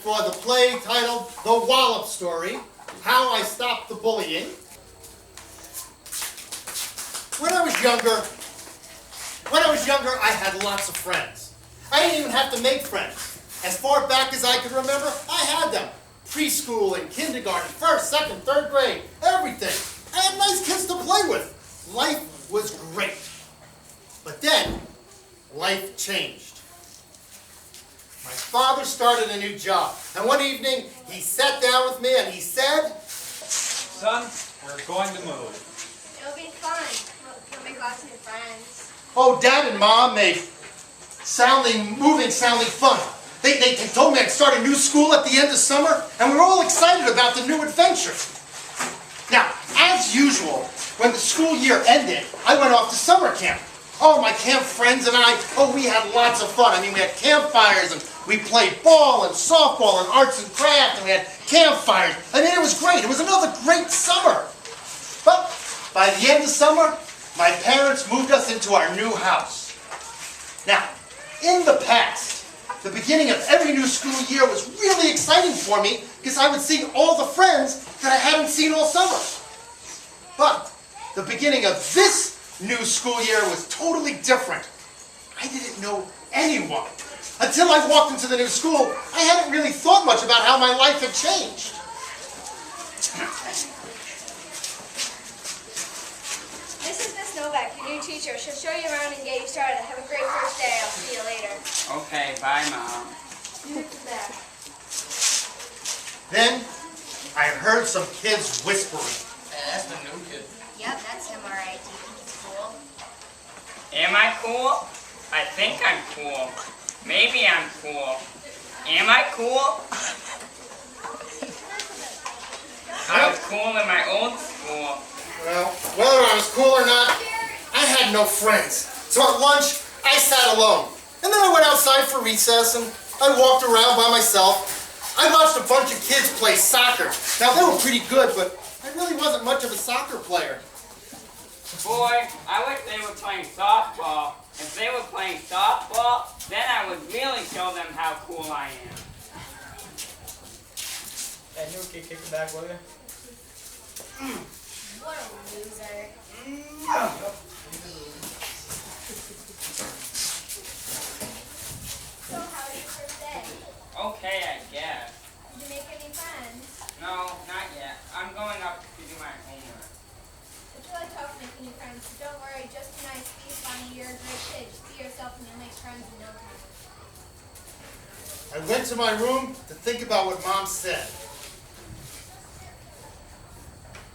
for the play titled The Wallop Story, How I Stopped the Bullying. When I was younger, I had lots of friends. I didn't even have to make friends. As far back as I could remember, I had them. Preschool and kindergarten, first, second, third grade, everything. I had nice kids to play with. Life was great. But then, life changed. My father started a new job, and one evening he sat down with me and he said, "Son, we're going to move." It'll be fun. We'll make lots of new friends. Oh, Dad and Mom made moving sounding fun. They told me I'd start a new school at the end of summer, and we were all excited about the new adventure. Now, as usual, when the school year ended, I went off to summer camp. Oh, my camp friends and I, we had lots of fun. I mean, we had campfires, and we played ball and softball and arts and crafts, and we had campfires. I mean, it was great. It was another great summer. But by the end of summer, my parents moved us into our new house. Now, in the past, the beginning of every new school year was really exciting for me because I would see all the friends that I hadn't seen all summer. But the beginning of this new school year was totally different. I didn't know anyone. Until I walked into the new school, I hadn't really thought much about how my life had changed. This is Miss Novak, your new teacher. She'll show you around and get you started. Have a great first day. I'll see you later. Okay, bye, Mom. Then I heard some kids whispering. That's the new kid. Yep, that's him, all right. Do you think he's cool? Am I cool? I think I'm cool. Maybe I'm cool. Am I cool? I was cool in my old school. Well, whether I was cool or not, I had no friends. So at lunch, I sat alone. And then I went outside for recess and I walked around by myself. I watched a bunch of kids play soccer. Now, they were pretty good, but I really wasn't much of a soccer player. Boy, I wish they were playing softball. If they were playing softball, then I would really show them how cool I am. That new kid kick it back, will you? What a loser. So, how was your first day? Okay, I guess. Did you make any friends? No, not yet. I'm going up to do my homework. It's really tough making new friends. So don't worry, just be nice, be funny, you're a great kid. Just be yourself and you'll make friends in no time. I went to my room to think about what Mom said.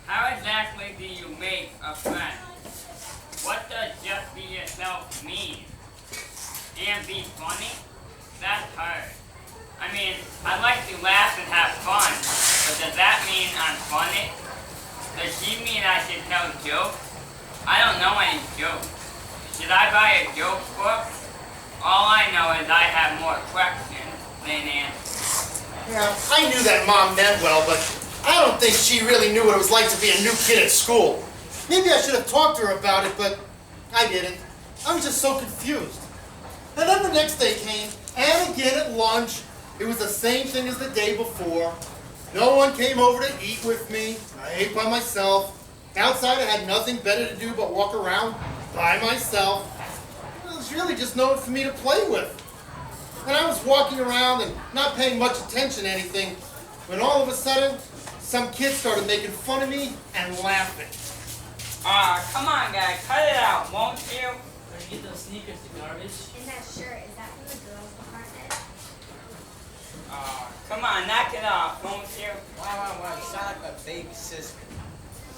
How exactly do you make a friend? What does just be yourself mean? And be funny? That's hard. I mean, I like to laugh and have fun, but does that mean I'm funny? Does she mean I should tell jokes? I don't know any jokes. Should I buy a joke book? All I know is I have more questions than answers. Yeah, I knew that Mom meant well, but I don't think she really knew what it was like to be a new kid at school. Maybe I should have talked to her about it, but I didn't. I was just so confused. And then the next day came, and again at lunch, it was the same thing as the day before. No one came over to eat with me. I ate by myself. Outside I had nothing better to do but walk around by myself. There was really just no one for me to play with. And I was walking around and not paying much attention to anything, when all of a sudden, some kids started making fun of me and laughing. Come on guys, cut it out, won't you? Where'd you get those sneakers, the garbage? And that shirt, is that from the girls' department? Come on, knock it off, won't you? Wow, you sound like a baby sister.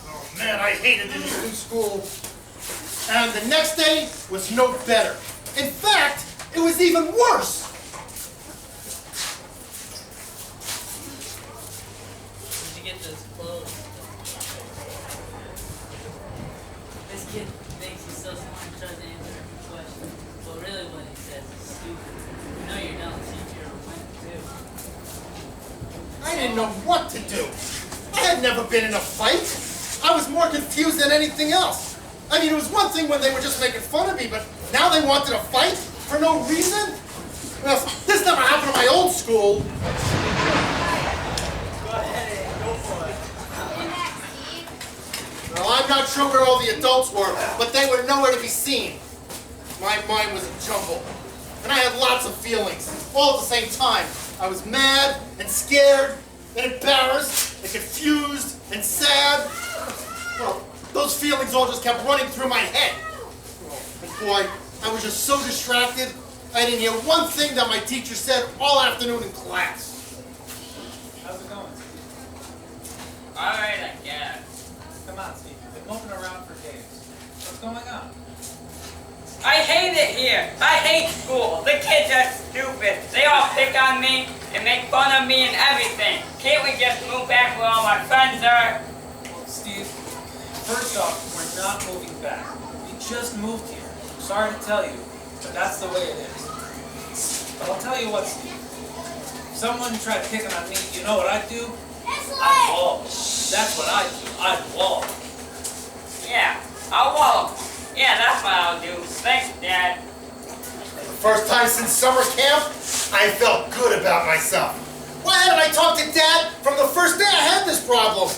Oh man, I hated this new school. And the next day was no better. In fact, it was even worse. Where'd you get those clothes? This kid thinks he's so smart and tries to answer every question. But really what he says is stupid. You know you're not a teacher or when to. I didn't know what to do. I had never been in a fight. I was more confused than anything else. I mean, it was one thing when they were just making fun of me, but now they wanted to fight for no reason? Well, this never happened in my old school. I'm not sure where all the adults were, but they were nowhere to be seen. My mind was a jumble, and I had lots of feelings, all at the same time. I was mad and scared and embarrassed and confused and sad. Well, those feelings all just kept running through my head. And boy, I was just so distracted, I didn't hear one thing that my teacher said all afternoon in class. How's it going? Alright, I guess. Come on, Steve. You've been moping around for days. What's going on? I hate it here. I hate school. The kids are stupid. They all pick on me and make fun of me and everything. Can't we just move back where all my friends are? Steve, first off, we're not moving back. We just moved here. I'm sorry to tell you, but that's the way it is. But I'll tell you what, Steve. If someone tried picking on me, you know what I'd do? I'd wallop. That's what I'd do. I'd wallop. Yeah, I'll wallop. Yeah, that's what I'll do. Thanks, Dad. The first time since summer camp, I felt good about myself. Why hadn't I talked to Dad from the first day I had this problem?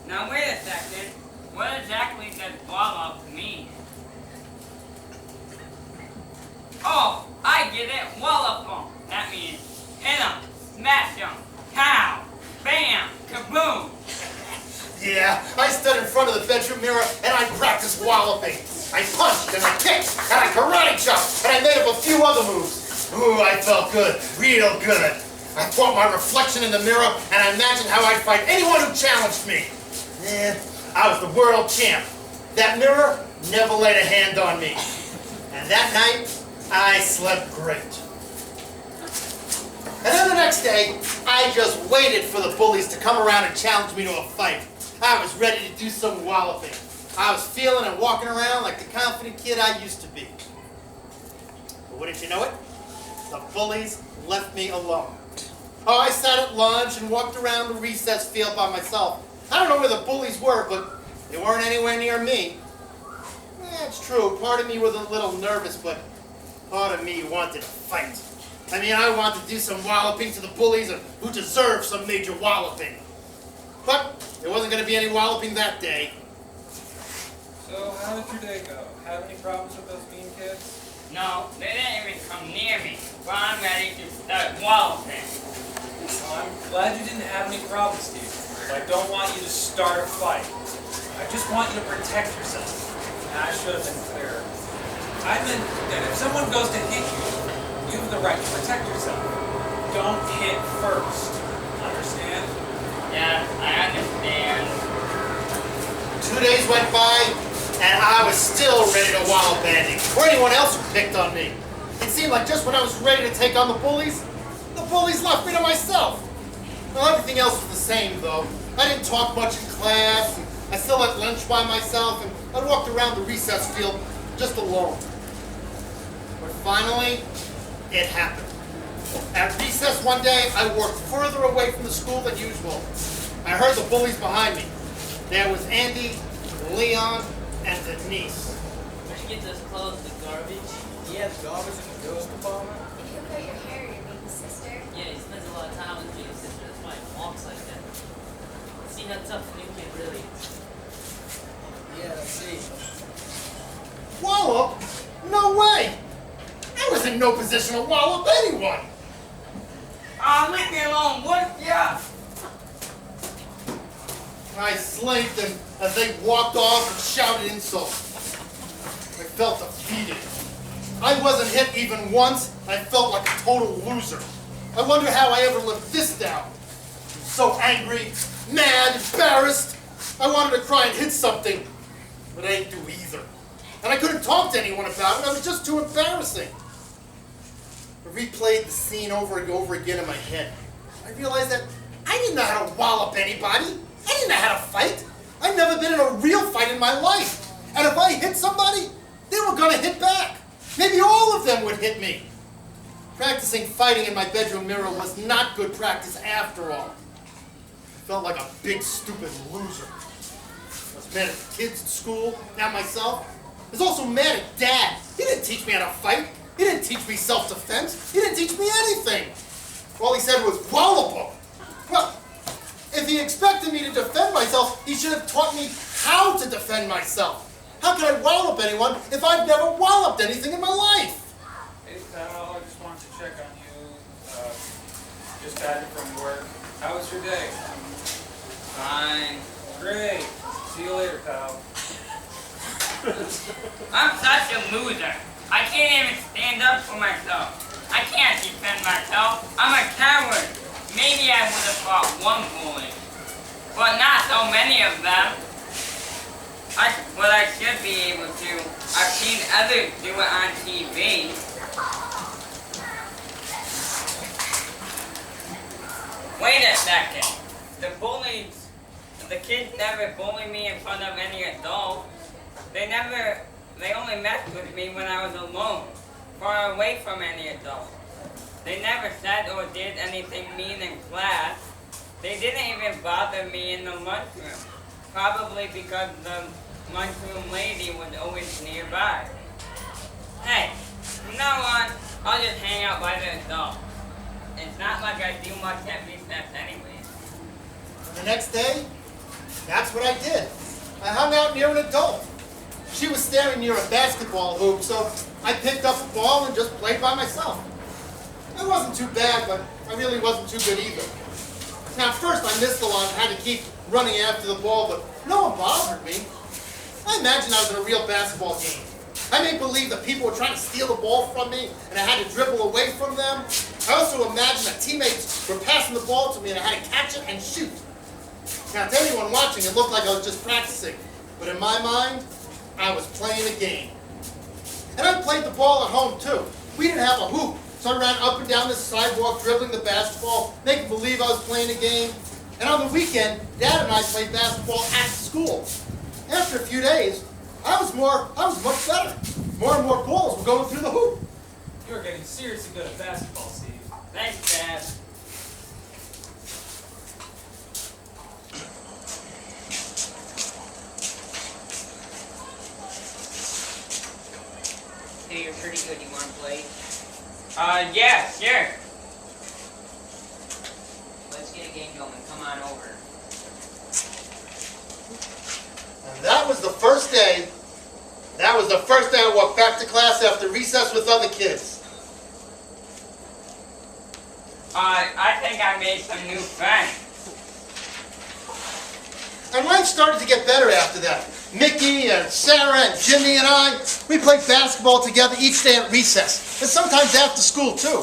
Now wait a second. What exactly does wallop mean? Oh, I get it. Wallop 'em. That means hit 'em, smash 'em, pow, bam, kaboom. Yeah, I stood in front of the bedroom mirror and I practiced walloping. I punched and I kicked and I karate chopped and I made up a few other moves. Ooh, I felt good, real good. I fought my reflection in the mirror and I imagined how I'd fight anyone who challenged me. Yeah, I was the world champ. That mirror never laid a hand on me. And that night, I slept great. And then the next day, I just waited for the bullies to come around and challenge me to a fight. I was ready to do some walloping. I was feeling and walking around like the confident kid I used to be. But wouldn't you know it? The bullies left me alone. Oh, I sat at lunch and walked around the recess field by myself. I don't know where the bullies were, but they weren't anywhere near me. Yeah, it's true. Part of me was a little nervous, but part of me wanted to fight. I mean, I wanted to do some walloping to the bullies who deserve some major walloping. But there wasn't going to be any walloping that day. So, how did your day go? Have any problems with those mean kids? No, they didn't even come near me. But I'm ready to start walloping. Well, I'm glad you didn't have any problems, Steve. But I don't want you to start a fight. I just want you to protect yourself. And I should have been clearer. I meant that if someone goes to hit you, you have the right to protect yourself. Don't hit first. Understand? Yeah, I understand. 2 days went by, and I was still ready to wallop Andy, or anyone else who picked on me. It seemed like just when I was ready to take on the bullies left me to myself. Well, everything else was the same, though. I didn't talk much in class, and I still had lunch by myself, and I walked around the recess field just alone. But finally, it happened. At recess one day, I walked further away from the school than usual. I heard the bullies behind me. There was Andy, Leon, and Denise. Where'd you get those clothes? The garbage? Yeah, the garbage in the girls' department. If you cut your hair, your baby sister. Yeah, he spends a lot of time with me, his sister. That's why he walks like that. See how tough the new kid really is. Yeah, let's see. Wallop? No way! I was in no position to wallop anyone! Oh, leave me alone, would ya? I slinked and as they walked off and shouted insults. I felt defeated. I wasn't hit even once. I felt like a total loser. I wonder how I ever lived this down. I'm so angry, mad, embarrassed. I wanted to cry and hit something, but I didn't do either. And I couldn't talk to anyone about it. It was just too embarrassing. I replayed the scene over and over again in my head. I realized that I didn't know how to wallop anybody. I didn't know how to fight. I'd never been in a real fight in my life. And if I hit somebody, they were going to hit back. Maybe all of them would hit me. Practicing fighting in my bedroom mirror was not good practice after all. I felt like a big, stupid loser. I was mad at the kids at school, and myself. I was also mad at Dad. He didn't teach me how to fight. He didn't teach me self-defense. He didn't teach me anything. All he said was, wallop him. Well, if he expected me to defend myself, he should have taught me how to defend myself. How can I wallop anyone if I've never walloped anything in my life? Hey pal, I just wanted to check on you. Just got it from work. How was your day? Fine. Great. See you later, pal. I'm such a loser. I can't even stand up for myself. I can't defend myself. I'm a coward. Maybe I would have fought one bully, but not so many of them. What I should be able to. I've seen others do it on TV. Wait a second. The kids never bully me in front of any adult. They only messed with me when I was alone, far away from any adult. They never said or did anything mean in class. They didn't even bother me in the lunchroom, probably because the lunchroom lady was always nearby. Hey, from now on, I'll just hang out by the adults. It's not like I do much at recess anyway. The next day, that's what I did. I hung out near an adult. She was standing near a basketball hoop, so I picked up a ball and just played by myself. It wasn't too bad, but I really wasn't too good either. Now, at first I missed a lot and had to keep running after the ball, but no one bothered me. I imagined I was in a real basketball game. I made believe that people were trying to steal the ball from me, and I had to dribble away from them. I also imagined that teammates were passing the ball to me, and I had to catch it and shoot. Now, to anyone watching, it looked like I was just practicing, but in my mind, I was playing a game. And I played the ball at home, too. We didn't have a hoop, so I ran up and down the sidewalk, dribbling the basketball, making believe I was playing a game. And on the weekend, Dad and I played basketball at school. After a few days, I was much better. More and more balls were going through the hoop. You're getting seriously good at basketball, Steve. Thanks, Dad. Hey, you're pretty good. You want to play? Yeah, sure. Let's get a game going. Come on over. And that was the first day. That was the first day I walked back to class after recess with other kids. I think I made some new friends. And life started to get better after that. Mickey and Sarah and Jimmy and I, we played basketball together each day at recess, and sometimes after school too.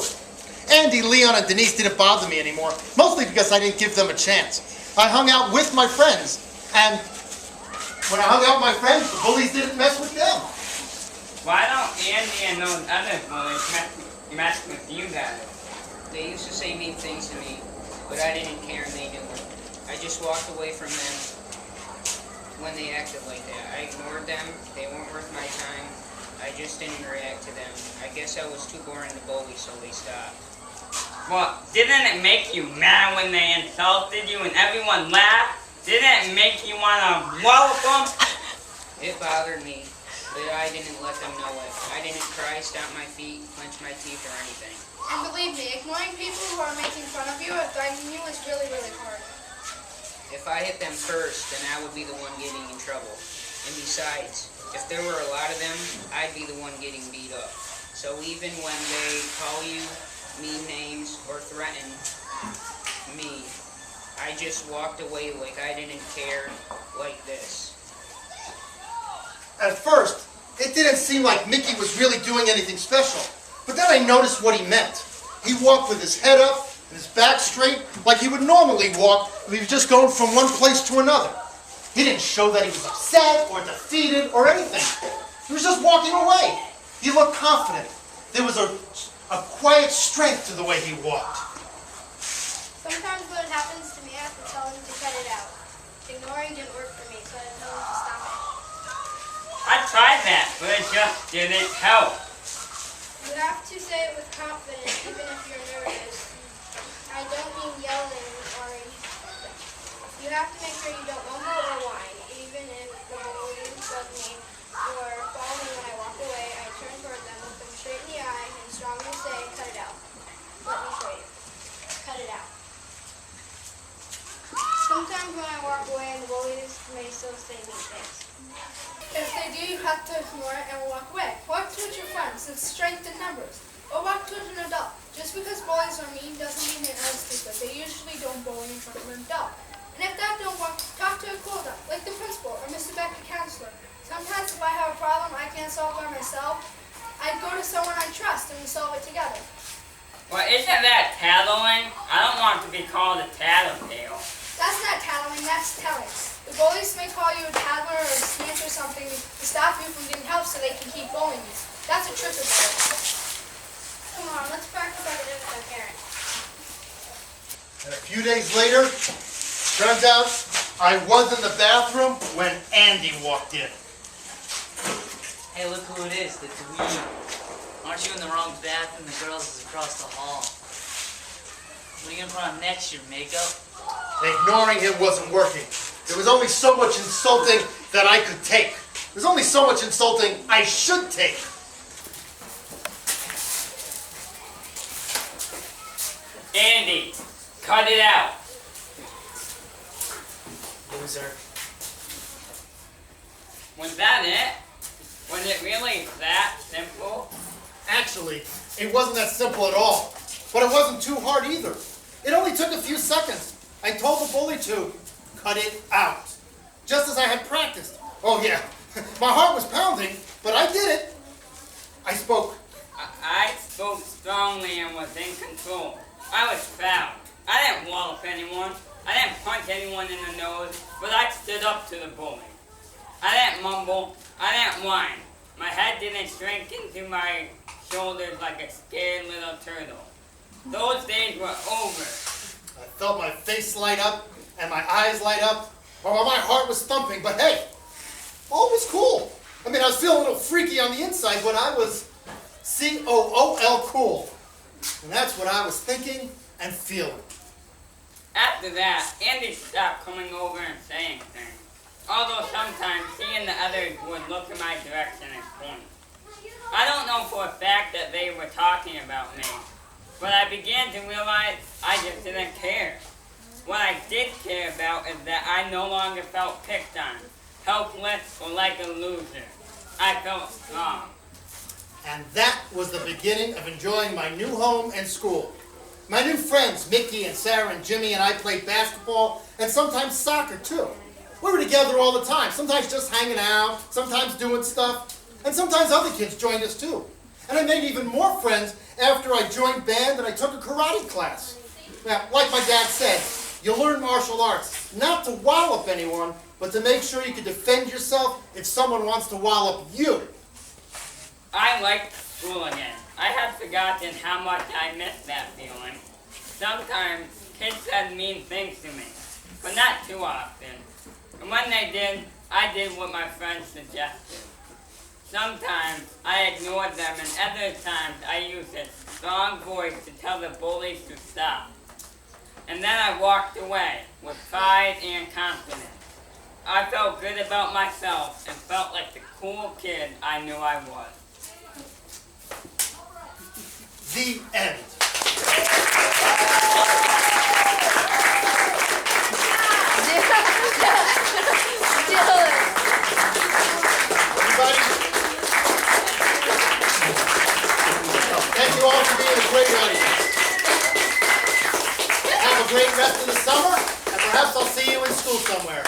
Andy, Leon, and Denise didn't bother me anymore, mostly because I didn't give them a chance. I hung out with my friends, and when I hung out with my friends, the bullies didn't mess with them. Why don't Andy and those other bullies mess with you guys? They used to say mean things to me, but I didn't care and they knew it. I just walked away from them when they acted like that. I ignored them. They weren't worth my time. I just didn't react to them. I guess I was too boring to bully, so they stopped. Well, didn't it make you mad when they insulted you and everyone laughed? Didn't it make you want to wallop them? It bothered me, but I didn't let them know it. I didn't cry, stomp my feet, clench my teeth, or anything. And believe me, ignoring people who are making fun of you or threatening you is really, really hard. If I hit them first, then I would be the one getting in trouble. And besides, if there were a lot of them, I'd be the one getting beat up. So even when they call you mean names or threaten me, I just walked away like I didn't care, like this. At first, it didn't seem like Mickey was really doing anything special. But then I noticed what he meant. He walked with his head up and his back straight like he would normally walk if he was just going from one place to another. He didn't show that he was upset or defeated or anything. He was just walking away. He looked confident. There was a quiet strength to the way he walked. Sometimes when it happens to me, I have to tell him to cut it out. Ignoring didn't work for me, so I tell him to stop it. I tried that, but it just didn't help. You have to say it with confidence, even if you're nervous. I don't mean yelling or... You have to make sure you don't mumble or whine. Even if the bully bug me or follow me when I walk away, I turn toward them, look them straight in the eye, and strongly say, cut it out. Let me show you. Cut it out. times when I walk away and the bullies may still say mean things. If they do, you have to ignore it and walk away. Walk towards your friends. It's strength in numbers. Or walk towards an adult. Just because bullies are mean doesn't mean they are stupid. They usually don't bully in front of an adult. And if that don't work, talk to a cool adult, like the principal or Mr. Beck, the counselor. Sometimes if I have a problem I can't solve by myself, I go to someone I trust and we solve it together. Well, isn't that tattling? I don't want to be called a tattletale. That's not tattling, that's telling. The bullies may call you a tattler or a snitch or something to stop you from getting help so they can keep bullying you. That's a trick of theirs. Come on, let's practice our good with our parents. And a few days later, turns out I was in the bathroom when Andy walked in. Hey, look who it is, the dweeb. Aren't you in the wrong bathroom? The girls is across the hall. What are you gonna put on next? Your makeup? Ignoring him wasn't working. There was only so much insulting that I could take. There's only so much insulting I should take. Andy, cut it out. Loser. Was that it? Was it really that simple? Actually, it wasn't that simple at all. But it wasn't too hard either. It only took a few seconds. I told the bully to cut it out. Just as I had practiced. Oh yeah, my heart was pounding, but I did it. I spoke. I spoke strongly and was in control. I was proud. I didn't wallop anyone. I didn't punch anyone in the nose, but I stood up to the bully. I didn't mumble. I didn't whine. My head didn't shrink into my shoulders like a scared little turtle. Those days were over. I felt my face light up and my eyes light up, while my heart was thumping, but hey, all was cool. I mean, I was feeling a little freaky on the inside, but I was C-O-O-L cool. And that's what I was thinking and feeling. After that, Andy stopped coming over and saying things. Although sometimes he and the others would look in my direction and point. I don't know for a fact that they were talking about me, but I began to realize I just didn't care. What I did care about is that I no longer felt picked on, helpless, or like a loser. I felt strong. And that was the beginning of enjoying my new home and school. My new friends, Mickey and Sarah and Jimmy, and I played basketball and sometimes soccer too. We were together all the time, sometimes just hanging out, sometimes doing stuff, and sometimes other kids joined us too. And I made even more friends after I joined band and I took a karate class. Now, like my dad said, you learn martial arts, not to wallop anyone, but to make sure you can defend yourself if someone wants to wallop you. I liked school again. I had forgotten how much I missed that feeling. Sometimes kids said mean things to me, but not too often. And when they did, I did what my friends suggested. Sometimes I ignored them, and other times I used a strong voice to tell the bullies to stop. And then I walked away with pride and confidence. I felt good about myself and felt like the cool kid I knew I was. The end. Everybody, thank you all for being a great audience. Have a great rest of the summer, and perhaps I'll see you in school somewhere.